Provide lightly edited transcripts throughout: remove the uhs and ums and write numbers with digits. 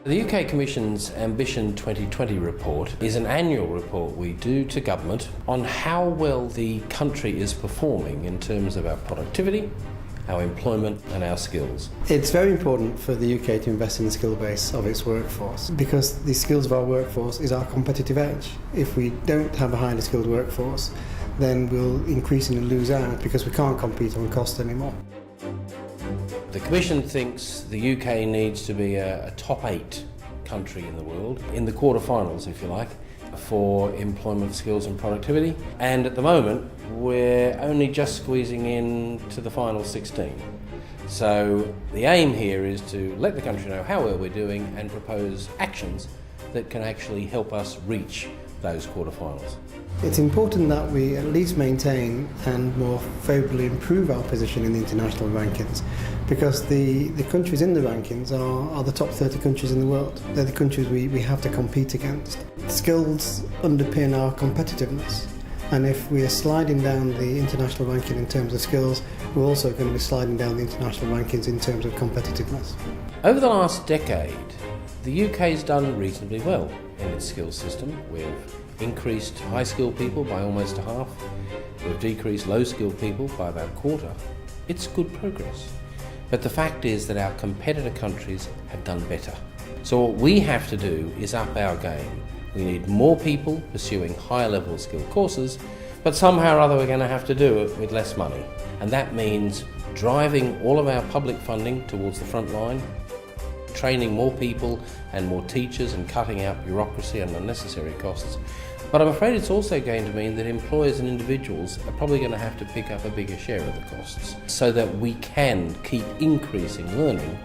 The UK Commission's Ambition 2020 report is an annual report we do to government on how well the country is performing in terms of our productivity, our employment and our skills. It's very important for the UK to invest in the skill base of its workforce because the skills of our workforce is our competitive edge. If we don't have a highly skilled workforce, then we'll increasingly lose out because we can't compete on cost anymore. The Commission thinks the UK needs to be a top 8 country in the world, in the quarterfinals if you like, for employment, skills and productivity. And at the moment we're only just squeezing in to the final 16. So the aim here is to let the country know how well we're doing and propose actions that can actually help us reach those quarterfinals. It's important that we at least maintain and more favourably improve our position in the international rankings because the countries in the rankings are the top 30 countries in the world. They're the countries we have to compete against. Skills underpin our competitiveness, and if we are sliding down the international ranking in terms of skills, we're also going to be sliding down the international rankings in terms of competitiveness. Over the last decade, the UK's done reasonably well in its skills system. We've increased high-skilled people by almost a half. We've decreased low-skilled people by about a quarter. It's good progress. But the fact is that our competitor countries have done better. So what we have to do is up our game. We need more people pursuing higher level skilled courses, but somehow or other we're going to have to do it with less money. And that means driving all of our public funding towards the front line, training more people and more teachers and cutting out bureaucracy and unnecessary costs. But I'm afraid it's also going to mean that employers and individuals are probably going to have to pick up a bigger share of the costs so that we can keep increasing learning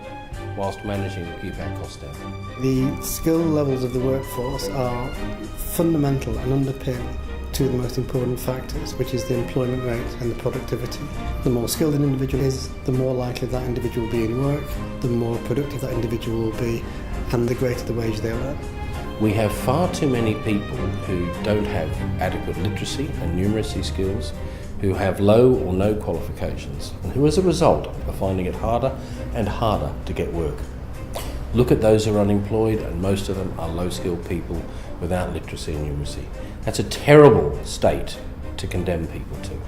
whilst managing to keep our costs down. The skill levels of the workforce are fundamental and underpin two of the most important factors, which is the employment rate and the productivity. The more skilled an individual is, the more likely that individual will be in work, the more productive that individual will be, and the greater the wage they'll earn. We have far too many people who don't have adequate literacy and numeracy skills, who have low or no qualifications, and who as a result are finding it harder and harder to get work. Look at those who are unemployed, and most of them are low-skilled people without literacy and numeracy. That's a terrible state to condemn people to.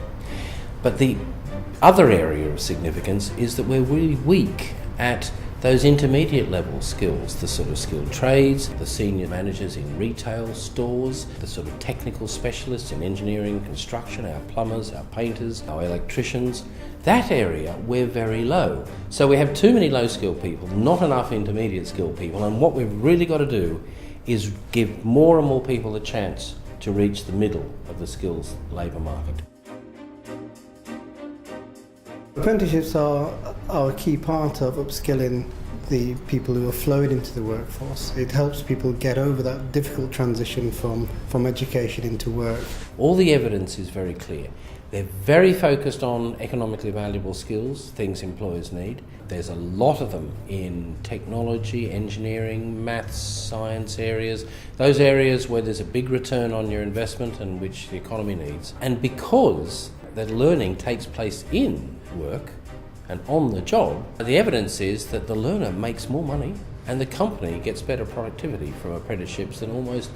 But the other area of significance is that we're really weak at those intermediate level skills, the sort of skilled trades, the senior managers in retail stores, the sort of technical specialists in engineering, construction, our plumbers, our painters, our electricians. That area we're very low. So we have too many low skilled people, not enough intermediate skilled people, and what we've really got to do is give more and more people a chance to reach the middle of the skills labour market. Apprenticeships are a key part of upskilling the people who are flowing into the workforce. It helps people get over that difficult transition from education into work. All the evidence is very clear. They're very focused on economically valuable skills, things employers need. There's a lot of them in technology, engineering, maths, science areas, those areas where there's a big return on your investment and which the economy needs. And because that learning takes place in work and on the job, the evidence is that the learner makes more money and the company gets better productivity from apprenticeships than almost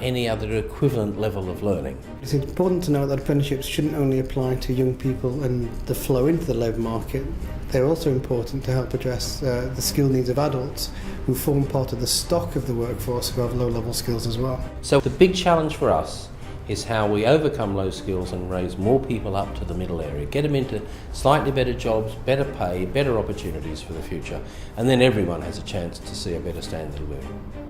any other equivalent level of learning. It's important to note that apprenticeships shouldn't only apply to young people and the flow into the labour market. They're also important to help address the skill needs of adults who form part of the stock of the workforce who have low-level skills as well. So the big challenge for us is how we overcome low skills and raise more people up to the middle area, get them into slightly better jobs, better pay, better opportunities for the future, and then everyone has a chance to see a better standard of living.